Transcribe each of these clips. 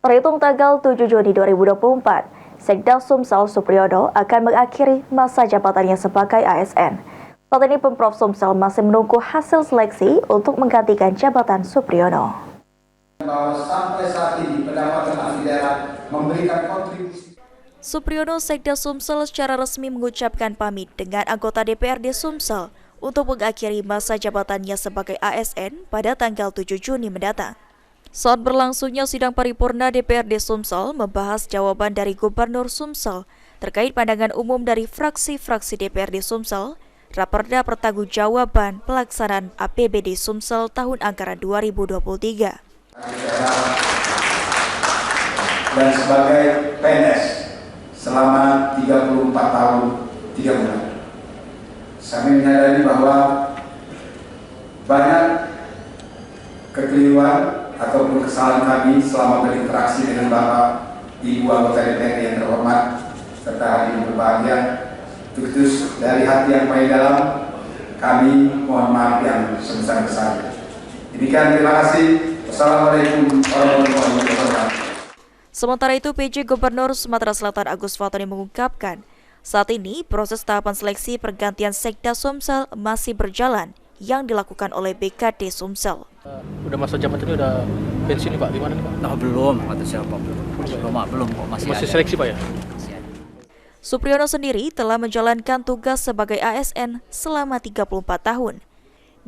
Terhitung tanggal 7 Juni 2024, Sekda Sumsel Supriyono akan mengakhiri masa jabatannya sebagai ASN. Saat ini Pemprov Sumsel masih menunggu hasil seleksi untuk menggantikan jabatan Supriyono. Bahwa sampai saat ini pendapatan asli daerah memberikan kontribusi. Supriyono Sekda Sumsel secara resmi mengucapkan pamit dengan anggota DPRD Sumsel untuk mengakhiri masa jabatannya sebagai ASN pada tanggal 7 Juni mendatang. Saat berlangsungnya sidang paripurna DPRD Sumsel membahas jawaban dari Gubernur Sumsel terkait pandangan umum dari fraksi-fraksi DPRD Sumsel, Raperda Pertanggungjawaban Pelaksanaan APBD Sumsel tahun anggaran 2023. Dan sebagai PNS selama 34 tahun 3 bulan. Kami menyadari bahwa banyak kekeliruan ataupun kesalahan kami selama berinteraksi dengan Bapak Ibu anggota DPRD yang terhormat serta hadirin berbahagia. Terus dari hati yang paling dalam kami mohon maaf yang sebesar-besarnya. Demikian, terima kasih. Wassalamualaikum warahmatullahi wabarakatuh. Sementara itu, PJ Gubernur Sumatera Selatan Agus Fatoni mengungkapkan, saat ini proses tahapan seleksi pergantian Sekda Sumsel masih berjalan yang dilakukan oleh BKD Sumsel. Udah masa jabatannya udah pensiun nih Pak, gimana nih Pak? Nah, belum, kata siapa belum kok masih seleksi Pak ya? Supriyono sendiri telah menjalankan tugas sebagai ASN selama 34 tahun.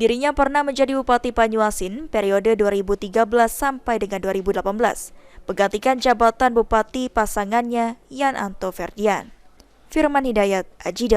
Dirinya pernah menjadi Bupati Banyuasin periode 2013 sampai dengan 2018, menggantikan jabatan Bupati pasangannya Yan Anto Ferdian. Firman Hidayat, Ajidal.